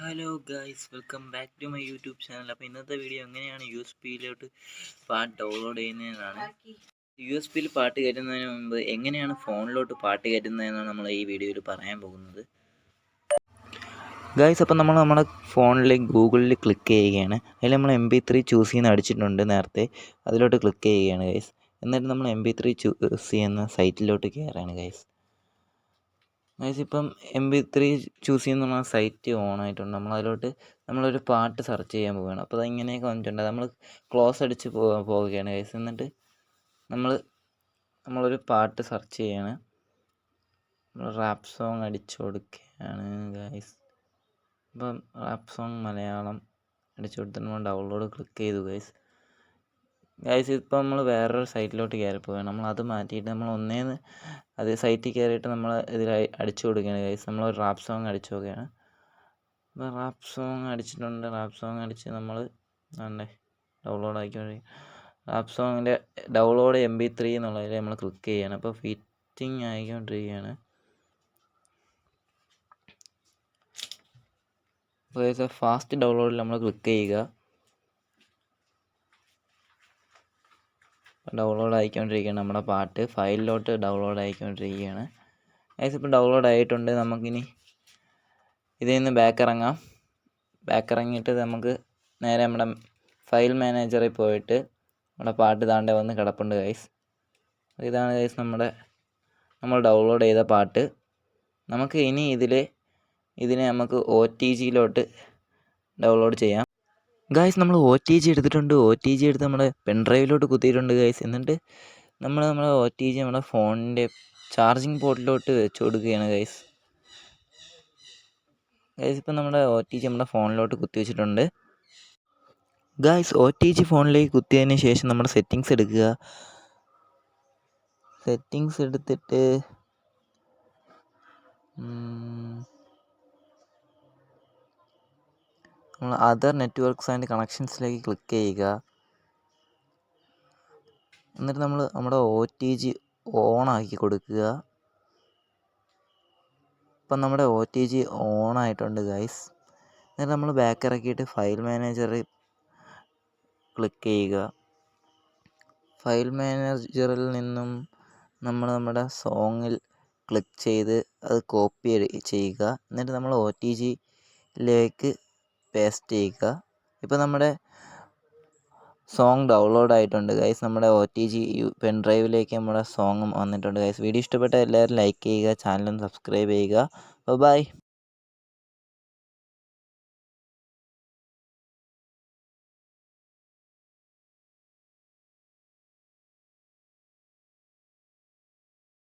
Hello guys, welcome back to my YouTube channel. അപ്പോൾ ഇന്നത്തെ video എങ്ങനെയാണ് യു എസ് പിയിലോട്ട് പാട്ട് ഡൗൺലോഡ് ചെയ്യുന്നതെന്നാണ്. യു എസ് പിയിൽ പാട്ട് കയറ്റുന്നതിന് മുമ്പ് എങ്ങനെയാണ് ഫോണിലോട്ട് പാട്ട് കയറ്റുന്നതെന്നാണ് നമ്മൾ ഈ വീഡിയോയിൽ പറയാൻ പോകുന്നത്. ഗൈസ്, അപ്പോൾ നമ്മൾ നമ്മുടെ ഫോണിൽ ഗൂഗിളിൽ ക്ലിക്ക് ചെയ്യുകയാണ്. അതിൽ നമ്മൾ MP3 ചൂസ് ചെയ്യുന്ന അടിച്ചിട്ടുണ്ട് നേരത്തെ, അതിലോട്ട് ക്ലിക്ക് ചെയ്യുകയാണ് ഗൈസ്. എന്നിട്ട് നമ്മൾ MP3 ചൂസ് ചെയ്യുന്ന സൈറ്റിലോട്ട് കയറുകയാണ് ഗൈസ്. ഇപ്പം MP3 ചൂസ് ചെയ്യുന്ന സൈറ്റ് ഓൺ ആയിട്ടുണ്ട്. നമ്മളൊരു പാട്ട് സെർച്ച് ചെയ്യാൻ പോവുകയാണ്. അപ്പോൾ ഇങ്ങനെയൊക്കെ വന്നിട്ടുണ്ട്. നമ്മൾ ക്ലോസ് അടിച്ച് പോവുകയാണ് ഗൈസ്. എന്നിട്ട് നമ്മളൊരു പാട്ട് സെർച്ച് ചെയ്യാണ്. നമ്മൾ റാപ്പ് സോങ് അടിച്ചു കൊടുക്കുകയാണ് ഗൈസ്. ഇപ്പം റാപ്പ് സോങ് മലയാളം അടിച്ചു കൊടുത്തിട്ട് നമ്മൾ ഡൗൺലോഡ് ക്ലിക്ക് ചെയ്തു ഗൈസ്. ഇപ്പം നമ്മൾ വേറൊരു സൈറ്റിലോട്ട് കയറി പോവുകയാണ്. നമ്മൾ അത് മാറ്റിയിട്ട് നമ്മൾ അതേ സൈറ്റിൽ കയറിയിട്ട് നമ്മൾ ഇതിൽ അടിച്ചു കൊടുക്കുകയാണ് ഗൈസ്. നമ്മളൊരു റാപ്പ് സോങ് അടിച്ചു നോക്കുകയാണ്. അപ്പോൾ റാപ്പ് സോങ് അടിച്ചിട്ടുണ്ട്. റാപ്പ് സോങ് അടിച്ച് നമ്മൾ ഡൗൺലോഡ് ആക്കിക്കൊണ്ടിരിക്കും. റാപ്പ് സോങ്ങിൻ്റെ ഡൗൺലോഡ് MP3 എന്നുള്ളതിൽ നമ്മൾ ക്ലിക്ക് ചെയ്യുകയാണ്. അപ്പോൾ ഫിറ്റിംഗ് ആയിക്കൊണ്ടിരിക്കുകയാണ്. അപ്പോൾ ഫാസ്റ്റ് ഡൗൺലോഡിൽ നമ്മൾ ക്ലിക്ക് ചെയ്യുക. ഡൗൺലോഡ് ആയിക്കൊണ്ടിരിക്കുകയാണ് നമ്മുടെ പാട്ട്. ഫയലിലോട്ട് ഡൗൺലോഡ് ആയിക്കൊണ്ടിരിക്കുകയാണ്. ഇപ്പം ഡൗൺലോഡ് ആയിട്ടുണ്ട്. നമുക്കിനി ഇതിൽ നിന്ന് ബാക്ക് ഇറങ്ങിയിട്ട് നമുക്ക് നേരെ നമ്മുടെ ഫയൽ മാനേജറിൽ പോയിട്ട് നമ്മുടെ പാട്ട് താണ്ടെ വന്ന് കിടപ്പുണ്ട് ഗൈസ്. ഇതാണ് ഗൈസ് നമ്മൾ ഡൗൺലോഡ് ചെയ്ത പാട്ട്. നമുക്ക് ഇനി ഇതിനെ നമുക്ക് OTGയിലോട്ട് ഡൗൺലോഡ് ചെയ്യാം ഗൈസ്. നമ്മൾ OTG എടുത്തിട്ടുണ്ട്. OTG എടുത്ത് നമ്മുടെ പെൻഡ്രൈവിലോട്ട് കുത്തിയിട്ടുണ്ട് ഗൈസ്. എന്നിട്ട് നമ്മുടെ OTG നമ്മുടെ ഫോണിൻ്റെ ചാർജിങ് പോർട്ടിലോട്ട് വെച്ച് കൊടുക്കുകയാണ് ഗൈസ്. ഇപ്പം നമ്മുടെ OTG നമ്മുടെ ഫോണിലോട്ട് കുത്തി വെച്ചിട്ടുണ്ട് ഗൈസ്. OTG ഫോണിലേക്ക് കുത്തിയതിന് ശേഷം നമ്മുടെ സെറ്റിങ്സ് എടുക്കുക. സെറ്റിങ്സ് എടുത്തിട്ട് നമ്മൾ അതർ നെറ്റ്വർക്ക്സ് ആൻഡ് കണക്ഷൻസിലേക്ക് ക്ലിക്ക് ചെയ്യുക. എന്നിട്ട് നമ്മൾ നമ്മുടെ OTG ഓണാക്കി കൊടുക്കുക. ഇപ്പം നമ്മുടെ OTG ഓണായിട്ടുണ്ട് ഗൈസ്. എന്നിട്ട് നമ്മൾ ബാക്ക് ഇറക്കിയിട്ട് ഫയൽ മാനേജറിൽ ക്ലിക്ക് ചെയ്യുക. ഫയൽ മാനേജറിൽ നിന്നും നമ്മുടെ സോങ്ങിൽ ക്ലിക്ക് ചെയ്ത് അത് കോപ്പി ചെയ്യുക. എന്നിട്ട് നമ്മൾ OTGയിലേക്ക് പേസ്റ്റ് ചെയ്യുക. ഇപ്പോൾ നമ്മുടെ സോങ് ഡൗൺലോഡ് ആയിട്ടുണ്ട് ഗൈസ്. നമ്മുടെ OTG പെൻഡ്രൈവിലേക്ക് നമ്മുടെ സോങ് വന്നിട്ടുണ്ട് ഗൈസ്. വീഡിയോ ഇഷ്ടപ്പെട്ട എല്ലാവരും ലൈക്ക് ചെയ്യുക, ചാനൽ സബ്സ്ക്രൈബ് ചെയ്യുക. ബൈ.